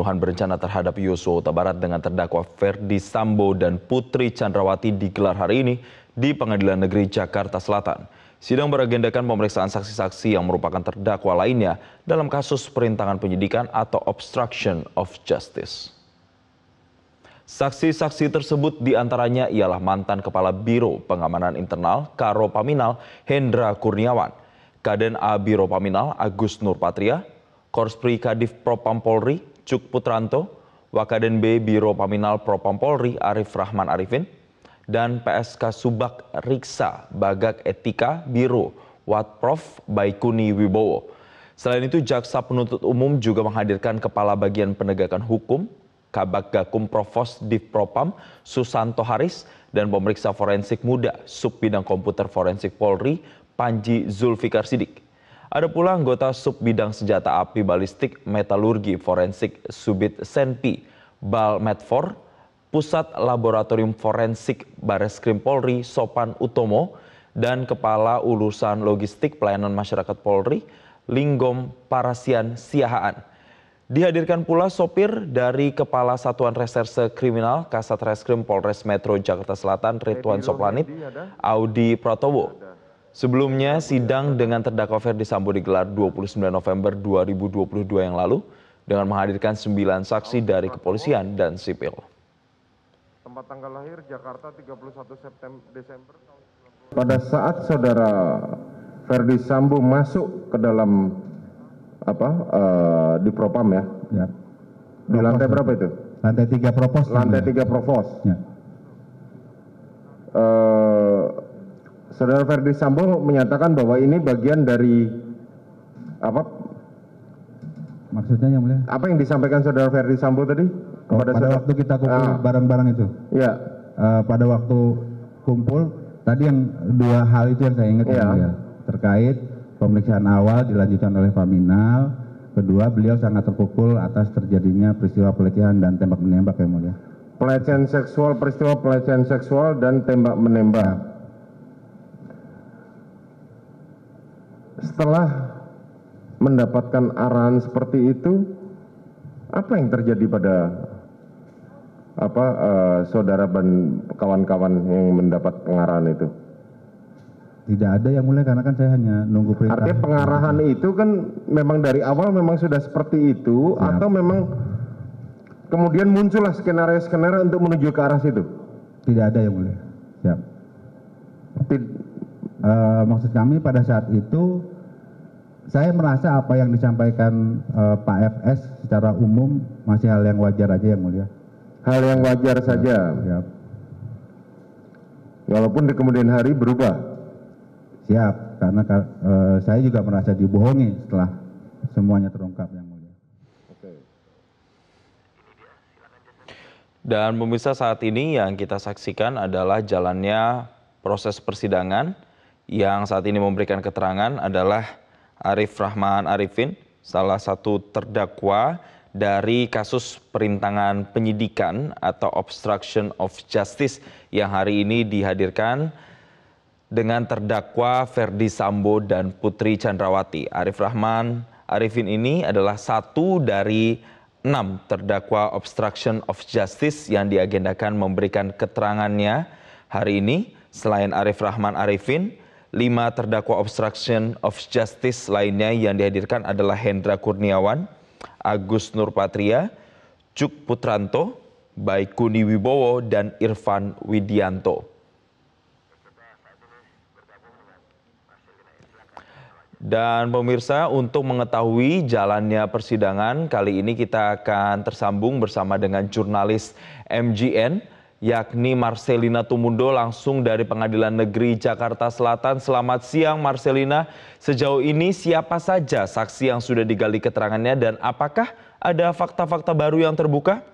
pembunuhan berencana terhadap Yosua Huta Barat dengan terdakwa Ferdi Sambo dan Putri Chandrawati digelar hari ini di Pengadilan Negeri Jakarta Selatan. Sidang beragendakan pemeriksaan saksi-saksi yang merupakan terdakwa lainnya dalam kasus perintangan penyidikan atau obstruction of justice. Saksi-saksi tersebut diantaranya ialah mantan Kepala Biro Pengamanan Internal Karo Paminal Hendra Kurniawan, Kaden A Biro Paminal Agus Nurpatria, Korspri Kadif Propam Polri Cuk Putranto, Wakaden B Biro Paminal Propam Polri Arif Rahman Arifin, dan PSK Subak Riksa Bagak Etika Biro Watprov Baikuni Wibowo. Selain itu, Jaksa Penuntut Umum juga menghadirkan Kepala Bagian Penegakan Hukum Kabag Gakum Provos Div Propam Susanto Haris dan pemeriksa forensik muda Sub Bidang Komputer Forensik Polri Panji Zulfikar Sidik. Ada pula anggota Sub Bidang Senjata Api Balistik Metalurgi Forensik Subit Senpi Bal Medfor, Pusat Laboratorium Forensik Bareskrim Polri Sopan Utomo, dan Kepala Urusan Logistik Pelayanan Masyarakat Polri Linggom Parasian Siahaan. Dihadirkan pula sopir dari Kepala Satuan Reserse Kriminal Kasat Reskrim Polres Metro Jakarta Selatan Ridwan Soplanit Audi Pratowo. Sebelumnya, sidang dengan terdakwa Ferdi Sambo digelar 29 November 2022 yang lalu dengan menghadirkan 9 saksi dari kepolisian dan sipil. Tempat tanggal lahir Jakarta 31 Desember. Pada saat saudara Ferdi Sambo masuk ke dalam di Propam ya? Ya. Di lantai berapa itu? Lantai 3 Provos. Lantai 3 Provos. Ya. Saudara Ferdi Sambo menyatakan bahwa ini bagian dari apa? Maksudnya yang mulia? Apa yang disampaikan saudara Ferdi Sambo tadi? Pada waktu kita kumpul bareng-bareng itu. Ya. Pada waktu kumpul tadi yang dua hal itu yang saya ingat ya. Terkait pemeriksaan awal dilanjutkan oleh Paminal. Kedua, beliau sangat terpukul atas terjadinya peristiwa pelecehan dan tembak menembak yang mulia. Pelecehan seksual, peristiwa pelecehan seksual dan tembak menembak. Setelah mendapatkan arahan seperti itu, apa yang terjadi pada saudara dan kawan-kawan yang mendapat pengarahan itu? Tidak ada yang mulia, karena kan saya hanya nunggu perintah. Artinya pengarahan itu kan memang dari awal memang sudah seperti itu. Siap. Atau memang kemudian muncullah skenario-skenario untuk menuju ke arah situ? Tidak ada yang mulia. Siap. Maksud kami pada saat itu saya merasa apa yang disampaikan Pak FS secara umum masih hal yang wajar aja yang mulia. Hal yang wajar saja. Siap. Walaupun di kemudian hari berubah. Siap, karena saya juga merasa dibohongi setelah semuanya terungkap yang mulia. Dan pemirsa, saat ini yang kita saksikan adalah jalannya proses persidangan. Yang saat ini memberikan keterangan adalah Arif Rahman Arifin, salah satu terdakwa dari kasus perintangan penyidikan atau obstruction of justice yang hari ini dihadirkan dengan terdakwa Ferdi Sambo dan Putri Chandrawati. Arif Rahman Arifin ini adalah satu dari 6 terdakwa obstruction of justice yang diagendakan memberikan keterangannya hari ini. Selain Arif Rahman Arifin, 5 terdakwa obstruction of justice lainnya yang dihadirkan adalah Hendra Kurniawan, Agus Nurpatria, Cuk Putranto, Baikuni Wibowo, dan Irfan Widianto. Dan pemirsa, untuk mengetahui jalannya persidangan, kali ini kita akan tersambung bersama dengan jurnalis MGN, yakni Marcelina Tumundo langsung dari Pengadilan Negeri Jakarta Selatan. Selamat siang Marcelina, sejauh ini siapa saja saksi yang sudah digali keterangannya dan apakah ada fakta-fakta baru yang terbuka?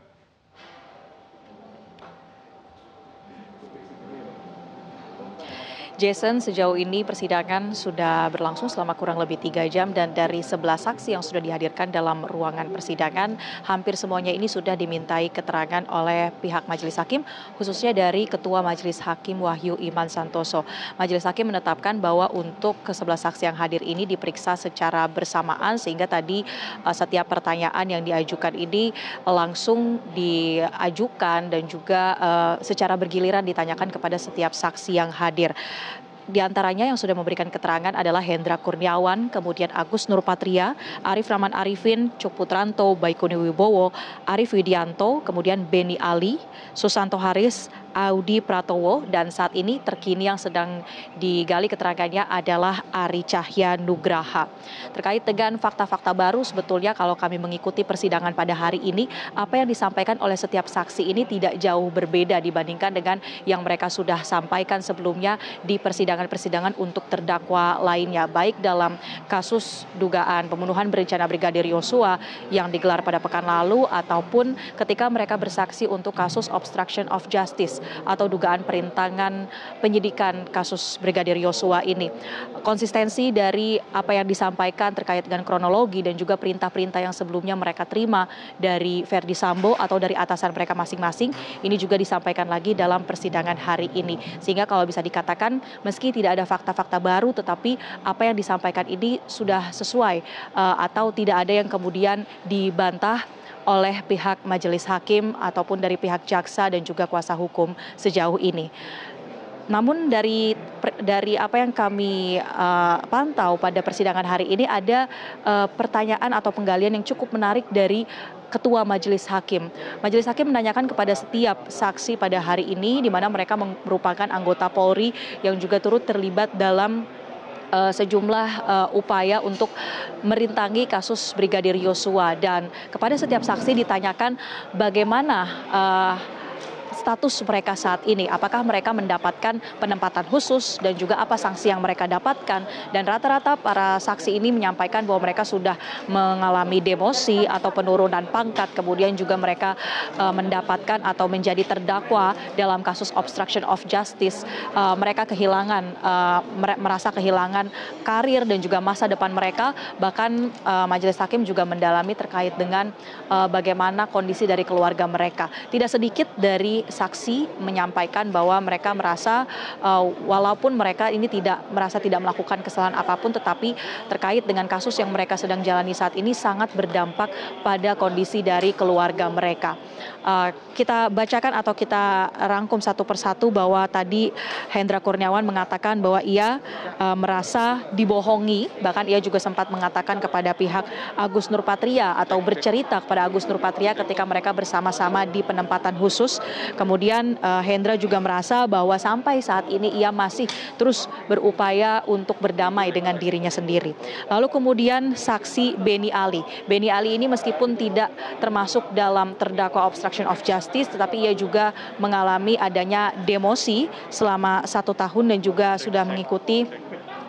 Jason, sejauh ini persidangan sudah berlangsung selama kurang lebih 3 jam dan dari 11 saksi yang sudah dihadirkan dalam ruangan persidangan, hampir semuanya ini sudah dimintai keterangan oleh pihak majelis hakim, khususnya dari Ketua Majelis Hakim Wahyu Iman Santoso. Majelis hakim menetapkan bahwa untuk ke-11 saksi yang hadir ini diperiksa secara bersamaan sehingga tadi setiap pertanyaan yang diajukan ini langsung diajukan dan juga secara bergiliran ditanyakan kepada setiap saksi yang hadir. Di antaranya yang sudah memberikan keterangan adalah Hendra Kurniawan, kemudian Agus Nurpatria, Arif Rahman Arifin, Cuk Putranto, Baikuni Wibowo, Arif Widianto, kemudian Beni Ali, Susanto Haris, Audi Pratowo, dan saat ini terkini yang sedang digali keterangannya adalah Ari Cahya Nugraha. Terkait dengan fakta-fakta baru, sebetulnya kalau kami mengikuti persidangan pada hari ini, apa yang disampaikan oleh setiap saksi ini tidak jauh berbeda dibandingkan dengan yang mereka sudah sampaikan sebelumnya di persidangan-persidangan untuk terdakwa lainnya, baik dalam kasus dugaan pembunuhan berencana Brigadir Yosua yang digelar pada pekan lalu ataupun ketika mereka bersaksi untuk kasus obstruction of justice atau dugaan perintangan penyidikan kasus Brigadir Yosua ini. Konsistensi dari apa yang disampaikan terkait dengan kronologi dan juga perintah-perintah yang sebelumnya mereka terima dari Verdi Sambo atau dari atasan mereka masing-masing, ini juga disampaikan lagi dalam persidangan hari ini. Sehingga kalau bisa dikatakan meski tidak ada fakta-fakta baru, tetapi apa yang disampaikan ini sudah sesuai atau tidak ada yang kemudian dibantah oleh pihak majelis hakim ataupun dari pihak jaksa dan juga kuasa hukum sejauh ini. Namun dari apa yang kami pantau pada persidangan hari ini ada pertanyaan atau penggalian yang cukup menarik dari Ketua Majelis Hakim. Majelis Hakim menanyakan kepada setiap saksi pada hari ini di mana mereka merupakan anggota Polri yang juga turut terlibat dalam sejumlah upaya untuk merintangi kasus Brigadir Yosua, dan kepada setiap saksi ditanyakan bagaimana status mereka saat ini, apakah mereka mendapatkan penempatan khusus dan juga apa sanksi yang mereka dapatkan. Dan rata-rata para saksi ini menyampaikan bahwa mereka sudah mengalami demosi atau penurunan pangkat, kemudian juga mereka mendapatkan atau menjadi terdakwa dalam kasus obstruction of justice. Mereka merasa kehilangan karir dan juga masa depan mereka. Bahkan majelis hakim juga mendalami terkait dengan bagaimana kondisi dari keluarga mereka. Tidak sedikit dari saksi menyampaikan bahwa mereka merasa walaupun mereka ini tidak melakukan kesalahan apapun, tetapi terkait dengan kasus yang mereka sedang jalani saat ini sangat berdampak pada kondisi dari keluarga mereka. Kita bacakan atau kita rangkum satu persatu bahwa tadi Hendra Kurniawan mengatakan bahwa ia merasa dibohongi, bahkan ia juga sempat mengatakan kepada pihak Agus Nurpatria atau bercerita kepada Agus Nurpatria ketika mereka bersama-sama di penempatan khusus. Kemudian Hendra juga merasa bahwa sampai saat ini ia masih terus berupaya untuk berdamai dengan dirinya sendiri. Lalu kemudian saksi Beni Ali. Beni Ali ini meskipun tidak termasuk dalam terdakwa obstruction of justice, tetapi ia juga mengalami adanya demosi selama 1 tahun dan juga sudah mengikuti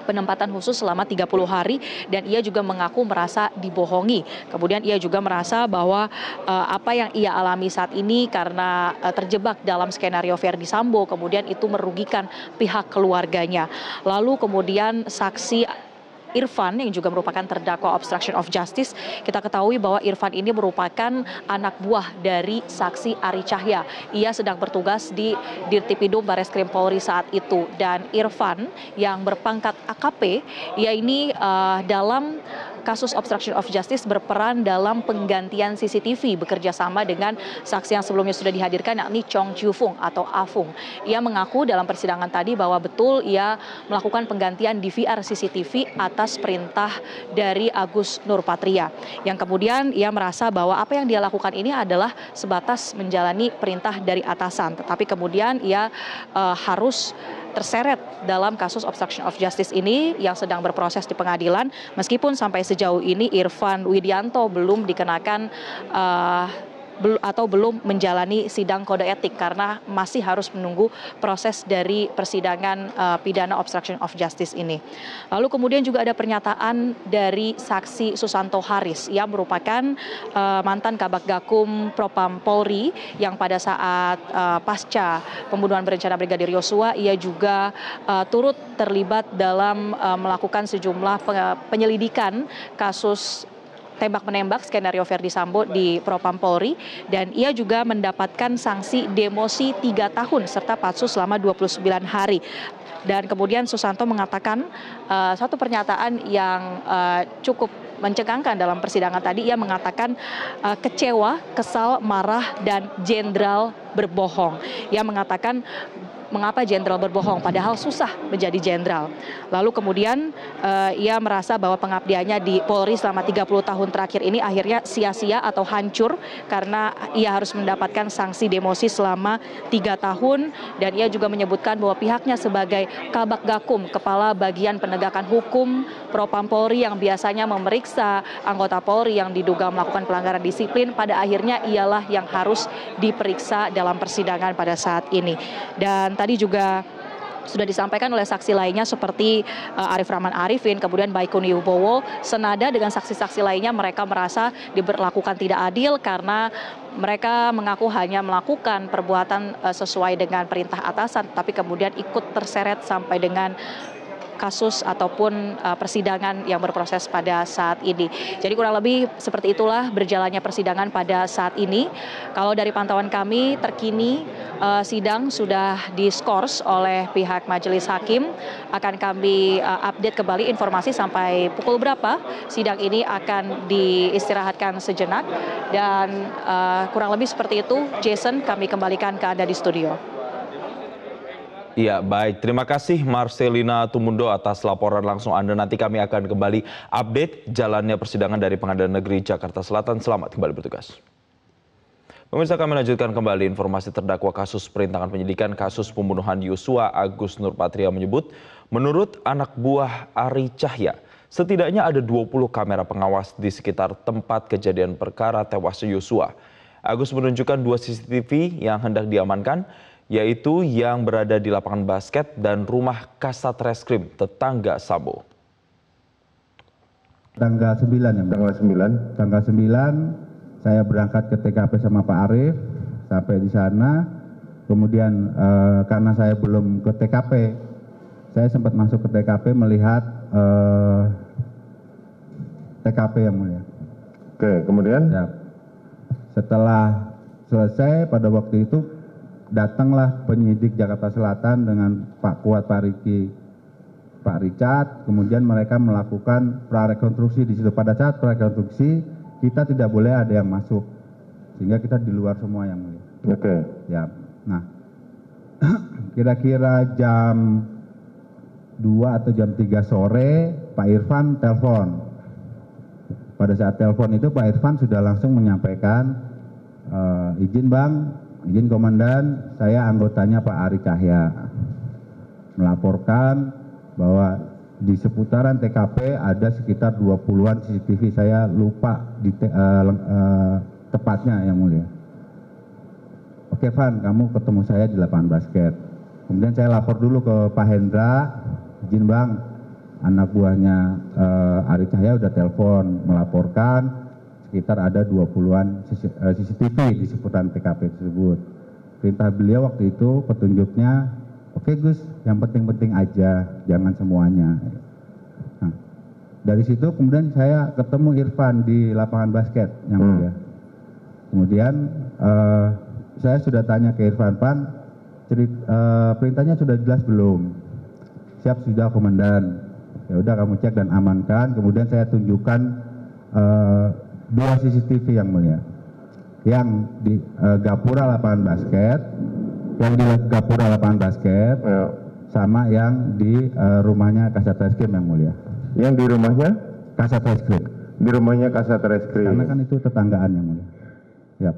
penempatan khusus selama 30 hari dan ia juga mengaku merasa dibohongi. Kemudian ia juga merasa bahwa apa yang ia alami saat ini karena terjebak dalam skenario Verdi Sambo, kemudian itu merugikan pihak keluarganya. Lalu kemudian saksi Irfan yang juga merupakan terdakwa obstruction of justice, kita ketahui bahwa Irfan ini merupakan anak buah dari saksi Ari Cahya. Ia sedang bertugas di Dirtipidum Bareskrim Polri saat itu, dan Irfan yang berpangkat AKP, ia ini dalam kasus obstruction of justice berperan dalam penggantian CCTV bekerja sama dengan saksi yang sebelumnya sudah dihadirkan, yakni Chong Chiu Fung atau Afung. Ia mengaku dalam persidangan tadi bahwa betul ia melakukan penggantian DVR CCTV atas perintah dari Agus Nurpatria, yang kemudian ia merasa bahwa apa yang dia lakukan ini adalah sebatas menjalani perintah dari atasan, tetapi kemudian ia harus terseret dalam kasus obstruction of justice ini yang sedang berproses di pengadilan, meskipun sampai sejauh ini Irfan Widianto belum dikenakan atau belum menjalani sidang kode etik karena masih harus menunggu proses dari persidangan pidana obstruction of justice ini. Lalu kemudian juga ada pernyataan dari saksi Susanto Haris yang merupakan mantan Kabag Gakum Propam Polri yang pada saat pasca pembunuhan berencana Brigadir Yosua ia juga turut terlibat dalam melakukan sejumlah penyelidikan kasus tembak-menembak skenario Verdi Sambo di Propam Polri, dan ia juga mendapatkan sanksi demosi 3 tahun serta patsus selama 29 hari. Dan kemudian Susanto mengatakan satu pernyataan yang cukup mencengangkan dalam persidangan tadi. Ia mengatakan kecewa, kesal, marah, dan jenderal berbohong. Ia mengatakan mengapa jenderal berbohong padahal susah menjadi jenderal. Lalu kemudian ia merasa bahwa pengabdiannya di Polri selama 30 tahun terakhir ini akhirnya sia-sia atau hancur karena ia harus mendapatkan sanksi demosi selama 3 tahun, dan ia juga menyebutkan bahwa pihaknya sebagai Kabag Gakum, kepala bagian penegakan hukum Propam Polri yang biasanya memeriksa anggota Polri yang diduga melakukan pelanggaran disiplin, pada akhirnya ialah yang harus diperiksa dalam persidangan pada saat ini. Dan tadi juga sudah disampaikan oleh saksi lainnya seperti Arif Rahman Arifin, kemudian Baikuni Wibowo, senada dengan saksi-saksi lainnya mereka merasa diberlakukan tidak adil karena mereka mengaku hanya melakukan perbuatan sesuai dengan perintah atasan, tapi kemudian ikut terseret sampai dengan kasus ataupun persidangan yang berproses pada saat ini. Jadi kurang lebih seperti itulah berjalannya persidangan pada saat ini. Kalau dari pantauan kami terkini sidang sudah diskors oleh pihak majelis hakim. Akan kami update kembali informasi sampai pukul berapa sidang ini akan diistirahatkan sejenak. Dan kurang lebih seperti itu. Jason, kami kembalikan ke Anda di studio. Iya, baik. Terima kasih Marcelina Tumundo atas laporan langsung Anda. Nanti kami akan kembali update jalannya persidangan dari Pengadilan Negeri Jakarta Selatan. Selamat kembali bertugas. Pemirsa, kami lanjutkan kembali informasi terdakwa kasus perintangan penyidikan kasus pembunuhan Yosua Agus Nurpatria menyebut, menurut anak buah Ari Cahya, setidaknya ada 20 kamera pengawas di sekitar tempat kejadian perkara tewasnya Yosua. Agus menunjukkan 2 CCTV yang hendak diamankan, yaitu yang berada di lapangan basket dan rumah Kasat Reskrim tetangga Sambo. Tanggal 9 ya, Tanggal 9. Tanggal 9 saya berangkat ke TKP sama Pak Arif, sampai di sana. Kemudian karena saya belum ke TKP, saya sempat masuk ke TKP melihat TKP yang mulia. Oke, kemudian? Ya. Setelah selesai pada waktu itu datanglah penyidik Jakarta Selatan dengan Pak Kuat, Pak Riki, Pak Richard. Kemudian mereka melakukan prarekonstruksi di situ. Pada saat prarekonstruksi kita tidak boleh ada yang masuk, sehingga kita di luar semua yang mulia. Oke. Ya. Nah, kira-kira jam 2 atau jam 3 sore Pak Irfan telepon. Pada saat telepon itu Pak Irfan sudah langsung menyampaikan, izin Bang, izin Komandan, saya anggotanya Pak Ari Cahya, melaporkan bahwa di seputaran TKP ada sekitar 20-an CCTV, saya lupa tepatnya yang mulia. Oke Van, kamu ketemu saya di lapangan basket. Kemudian saya lapor dulu ke Pak Hendra, izin Bang, anak buahnya Ari Cahya udah telepon melaporkan sekitar ada 20-an CCTV di seputaran TKP tersebut. Perintah beliau waktu itu petunjuknya, oke Gus, yang penting-penting aja, jangan semuanya. Nah, dari situ kemudian saya ketemu Irfan di lapangan basket yang mulia. Kemudian saya sudah tanya ke Irfan, Pan, perintahnya sudah jelas belum? Siap sudah Komandan. Ya udah kamu cek dan amankan. Kemudian saya tunjukkan 2 CCTV yang mulia, yang di gapura lapangan basket, Ya. sama yang di rumahnya Kasat Reskrim yang mulia. Yang di rumahnya? Kasat Reskrim. Di rumahnya Kasat Reskrim. Karena kan itu tetanggaan yang mulia. Yap.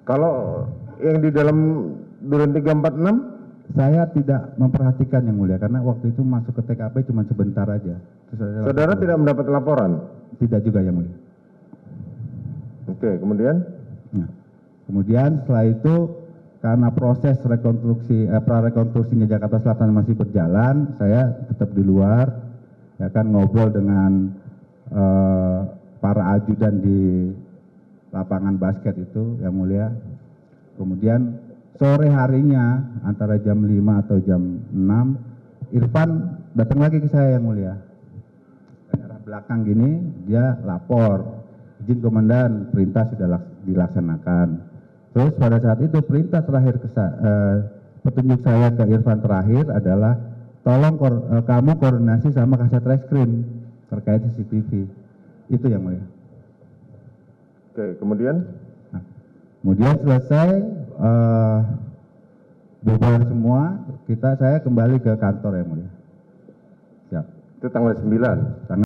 Kalau yang di dalam Duren 346? Saya tidak memperhatikan yang mulia, karena waktu itu masuk ke TKP cuma sebentar aja. Saudara tidak mendapat laporan? Tidak juga yang mulia. Oke, kemudian? Nah, kemudian setelah itu karena proses prarekonstruksinya Jakarta Selatan masih berjalan, saya tetap di luar, ya kan, ngobrol dengan para ajudan di lapangan basket itu, yang mulia. Kemudian sore harinya antara jam 5 atau jam 6, Irfan datang lagi ke saya, yang mulia. Dari arah belakang gini, dia lapor, izin komandan, perintah sudah dilaksanakan. Terus pada saat itu perintah terakhir petunjuk saya ke Irfan terakhir adalah tolong kamu koordinasi sama Kasat Reskrim terkait CCTV. Itu yang mulia. Oke, kemudian? Nah, kemudian selesai bubar semua, saya kembali ke kantor, yang mulia. Siap. Itu tanggal 9.